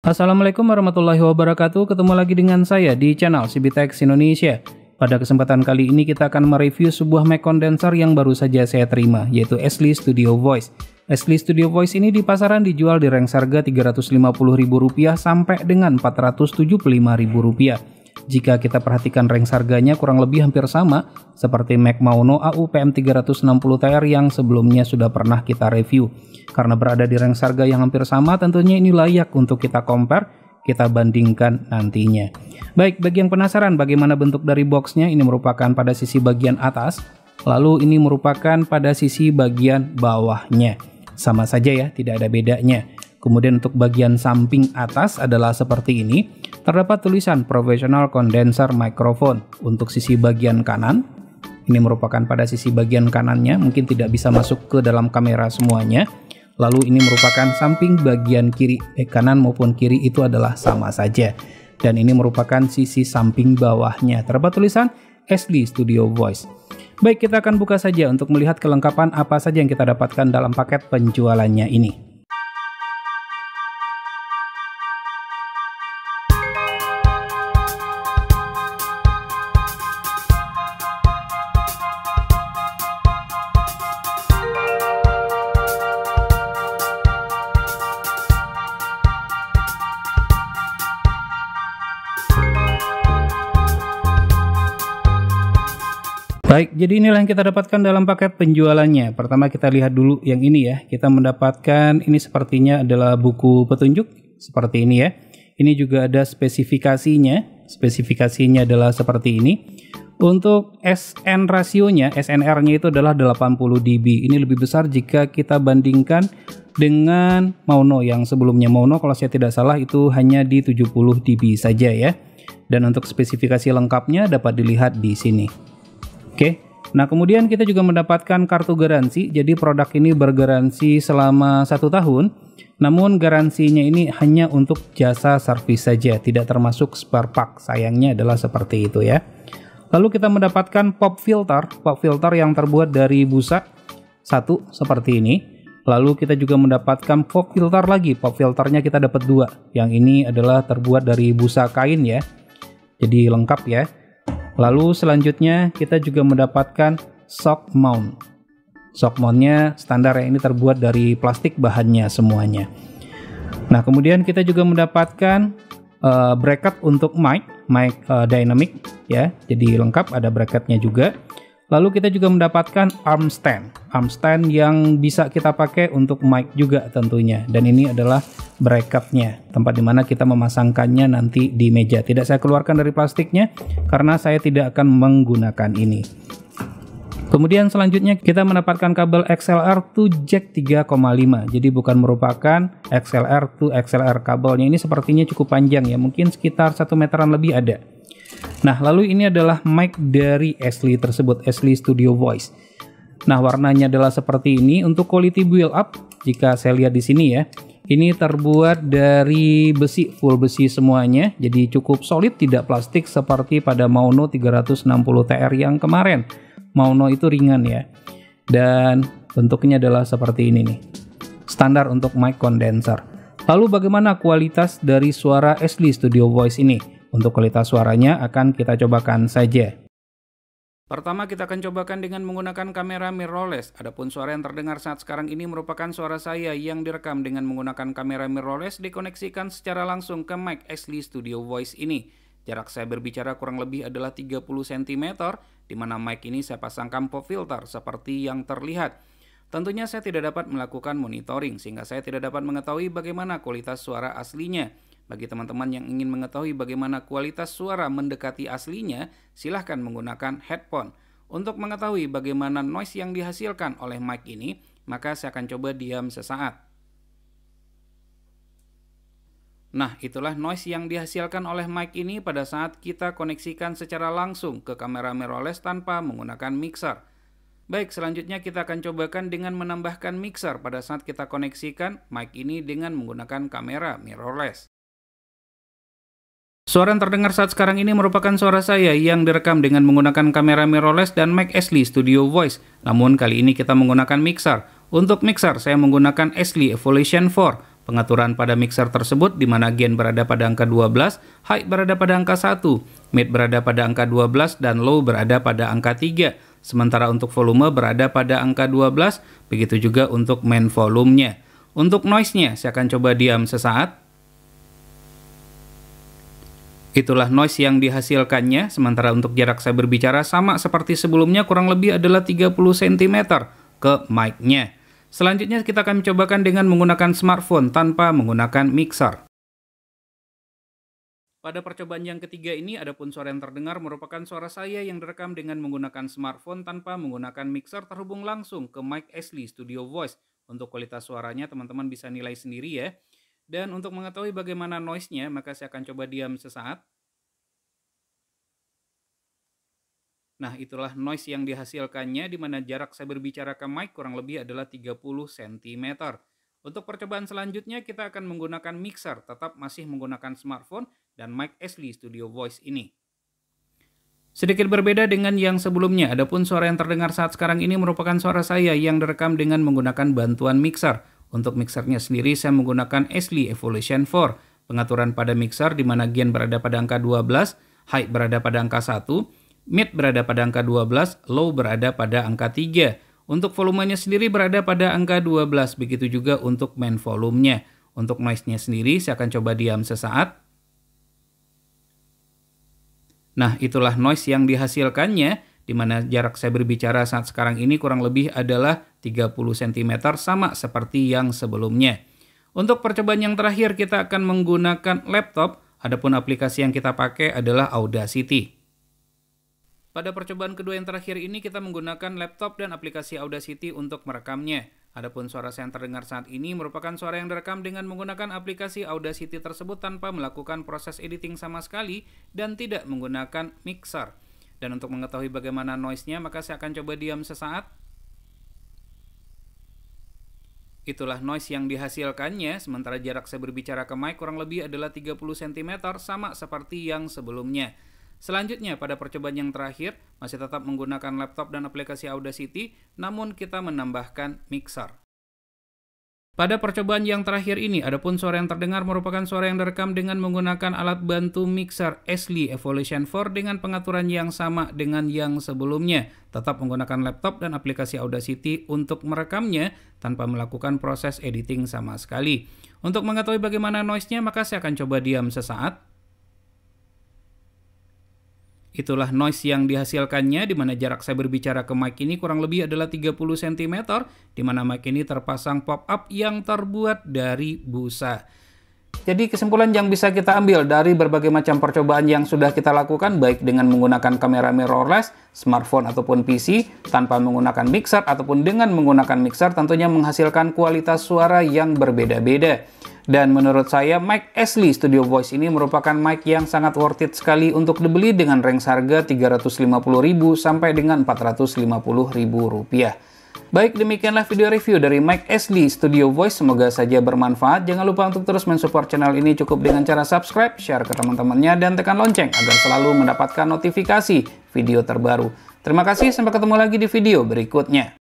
Assalamualaikum warahmatullahi wabarakatuh. Ketemu lagi dengan saya di channel CBTech Indonesia. Pada kesempatan kali ini kita akan mereview sebuah mic condenser yang baru saja saya terima, yaitu Ashley Studio Voice. Ashley Studio Voice ini di pasaran dijual di range harga Rp350.000 sampai dengan Rp475.000. Jika kita perhatikan range harganya kurang lebih hampir sama seperti Mac Maono AU PM360TR yang sebelumnya sudah pernah kita review. Karena berada di range harga yang hampir sama, tentunya ini layak untuk kita compare, kita bandingkan nantinya. Baik, bagi yang penasaran bagaimana bentuk dari boxnya, ini merupakan pada sisi bagian atas, lalu ini merupakan pada sisi bagian bawahnya. Sama saja ya, tidak ada bedanya. Kemudian untuk bagian samping atas adalah seperti ini. Terdapat tulisan Professional Condenser Microphone. Untuk sisi bagian kanan, ini merupakan pada sisi bagian kanannya, mungkin tidak bisa masuk ke dalam kamera semuanya. Lalu ini merupakan samping bagian kiri, kanan maupun kiri itu adalah sama saja. Dan ini merupakan sisi samping bawahnya. Terdapat tulisan Ashley Studio Voice. Baik, kita akan buka saja untuk melihat kelengkapan apa saja yang kita dapatkan dalam paket penjualannya ini. Baik, jadi inilah yang kita dapatkan dalam paket penjualannya. Pertama kita lihat dulu yang ini ya. Kita mendapatkan ini sepertinya adalah buku petunjuk seperti ini ya. Ini juga ada spesifikasinya. Spesifikasinya adalah seperti ini. Untuk SN rasionya, SNR-nya itu adalah 80 dB. Ini lebih besar jika kita bandingkan dengan Maono yang sebelumnya. Maono kalau saya tidak salah itu hanya di 70 dB saja ya. Dan untuk spesifikasi lengkapnya dapat dilihat di sini. Oke, nah kemudian kita juga mendapatkan kartu garansi. Jadi produk ini bergaransi selama 1 tahun. Namun garansinya ini hanya untuk jasa servis saja, tidak termasuk spare part. Sayangnya adalah seperti itu ya. Lalu kita mendapatkan pop filter yang terbuat dari busa satu seperti ini. Lalu kita juga mendapatkan pop filter lagi. Pop filternya kita dapat 2. Yang ini adalah terbuat dari busa kain ya. Jadi lengkap ya. Lalu selanjutnya kita juga mendapatkan shock mount. Shock mountnya standar ya, ini terbuat dari plastik bahannya semuanya. Nah kemudian kita juga mendapatkan bracket untuk mic dynamic ya. Jadi lengkap, ada bracketnya juga. Lalu kita juga mendapatkan arm stand yang bisa kita pakai untuk mic juga tentunya. Dan ini adalah bracketnya, tempat dimana kita memasangkannya nanti di meja. Tidak saya keluarkan dari plastiknya karena saya tidak akan menggunakan ini. Kemudian selanjutnya kita mendapatkan kabel XLR to jack 3,5. Jadi bukan merupakan XLR to XLR. Kabelnya ini sepertinya cukup panjang ya, mungkin sekitar 1 meteran lebih ada. Nah lalu ini adalah mic dari Ashley tersebut, Ashley Studio Voice. Nah warnanya adalah seperti ini. Untuk quality build up, jika saya lihat di sini ya, ini terbuat dari besi, full besi semuanya. Jadi cukup solid, tidak plastik seperti pada Maono 360TR yang kemarin. Maono itu ringan ya. Dan bentuknya adalah seperti ini nih. Standar untuk mic condenser. Lalu bagaimana kualitas dari suara Ashley Studio Voice ini? Untuk kualitas suaranya akan kita cobakan saja. Pertama kita akan cobakan dengan menggunakan kamera mirrorless. Adapun suara yang terdengar saat sekarang ini merupakan suara saya yang direkam dengan menggunakan kamera mirrorless dikoneksikan secara langsung ke mic Ashley Studio Voice ini. Jarak saya berbicara kurang lebih adalah 30 cm, di mana mic ini saya pasangkan pop filter seperti yang terlihat. Tentunya saya tidak dapat melakukan monitoring sehingga saya tidak dapat mengetahui bagaimana kualitas suara aslinya. Bagi teman-teman yang ingin mengetahui bagaimana kualitas suara mendekati aslinya, silahkan menggunakan headphone. Untuk mengetahui bagaimana noise yang dihasilkan oleh mic ini, maka saya akan coba diam sesaat. Nah, itulah noise yang dihasilkan oleh mic ini pada saat kita koneksikan secara langsung ke kamera mirrorless tanpa menggunakan mixer. Baik, selanjutnya kita akan cobakan dengan menambahkan mixer pada saat kita koneksikan mic ini dengan menggunakan kamera mirrorless. Suara yang terdengar saat sekarang ini merupakan suara saya yang direkam dengan menggunakan kamera mirrorless dan mic Ashley Studio Voice. Namun kali ini kita menggunakan mixer. Untuk mixer saya menggunakan Ashley Evolution 4. Pengaturan pada mixer tersebut di mana gain berada pada angka 12, high berada pada angka 1, mid berada pada angka 12, dan low berada pada angka 3. Sementara untuk volume berada pada angka 12, begitu juga untuk main volumenya. Untuk noise-nya, saya akan coba diam sesaat. Itulah noise yang dihasilkannya, sementara untuk jarak saya berbicara sama seperti sebelumnya, kurang lebih adalah 30 cm ke mic-nya. Selanjutnya kita akan cobakan dengan menggunakan smartphone tanpa menggunakan mixer. Pada percobaan yang ketiga ini, adapun suara yang terdengar merupakan suara saya yang direkam dengan menggunakan smartphone tanpa menggunakan mixer terhubung langsung ke mic Ashley Studio Voice. Untuk kualitas suaranya teman-teman bisa nilai sendiri ya. Dan untuk mengetahui bagaimana noise-nya, maka saya akan coba diam sesaat. Nah, itulah noise yang dihasilkannya di mana jarak saya berbicara ke mic kurang lebih adalah 30 cm. Untuk percobaan selanjutnya kita akan menggunakan mixer, tetap masih menggunakan smartphone dan mic Ashley Studio Voice ini. Sedikit berbeda dengan yang sebelumnya, adapun suara yang terdengar saat sekarang ini merupakan suara saya yang direkam dengan menggunakan bantuan mixer. Untuk mixernya sendiri saya menggunakan Ashley Evolution 4. Pengaturan pada mixer di mana gain berada pada angka 12, high berada pada angka 1, mid berada pada angka 12, low berada pada angka 3. Untuk volumenya sendiri berada pada angka 12, begitu juga untuk main volumenya. Untuk noise-nya sendiri saya akan coba diam sesaat. Nah, itulah noise yang dihasilkannya, di mana jarak saya berbicara saat sekarang ini kurang lebih adalah 30 cm sama seperti yang sebelumnya. Untuk percobaan yang terakhir kita akan menggunakan laptop, adapun aplikasi yang kita pakai adalah Audacity. Pada percobaan kedua yang terakhir ini kita menggunakan laptop dan aplikasi Audacity untuk merekamnya. Adapun suara saya yang terdengar saat ini merupakan suara yang direkam dengan menggunakan aplikasi Audacity tersebut tanpa melakukan proses editing sama sekali dan tidak menggunakan mixer. Dan untuk mengetahui bagaimana noise-nya, maka saya akan coba diam sesaat. Itulah noise yang dihasilkannya, sementara jarak saya berbicara ke mic kurang lebih adalah 30 cm sama seperti yang sebelumnya. Selanjutnya pada percobaan yang terakhir masih tetap menggunakan laptop dan aplikasi Audacity, namun kita menambahkan mixer. Pada percobaan yang terakhir ini, adapun suara yang terdengar merupakan suara yang direkam dengan menggunakan alat bantu mixer Ashley Evolution 4 dengan pengaturan yang sama dengan yang sebelumnya. Tetap menggunakan laptop dan aplikasi Audacity untuk merekamnya tanpa melakukan proses editing sama sekali. Untuk mengetahui bagaimana noise-nya, maka saya akan coba diam sesaat. Itulah noise yang dihasilkannya, di mana jarak saya berbicara ke mic ini kurang lebih adalah 30 cm, di mana mic ini terpasang pop-up yang terbuat dari busa. Jadi kesimpulan yang bisa kita ambil dari berbagai macam percobaan yang sudah kita lakukan, baik dengan menggunakan kamera mirrorless, smartphone ataupun PC, tanpa menggunakan mixer ataupun dengan menggunakan mixer, tentunya menghasilkan kualitas suara yang berbeda-beda. Dan menurut saya, mic Ashley Studio Voice ini merupakan mic yang sangat worth it sekali untuk dibeli dengan range harga Rp350.000 sampai dengan Rp450.000. Baik, demikianlah video review dari mic Ashley Studio Voice. Semoga saja bermanfaat. Jangan lupa untuk terus mensupport channel ini cukup dengan cara subscribe, share ke teman-temannya, dan tekan lonceng agar selalu mendapatkan notifikasi video terbaru. Terima kasih, sampai ketemu lagi di video berikutnya.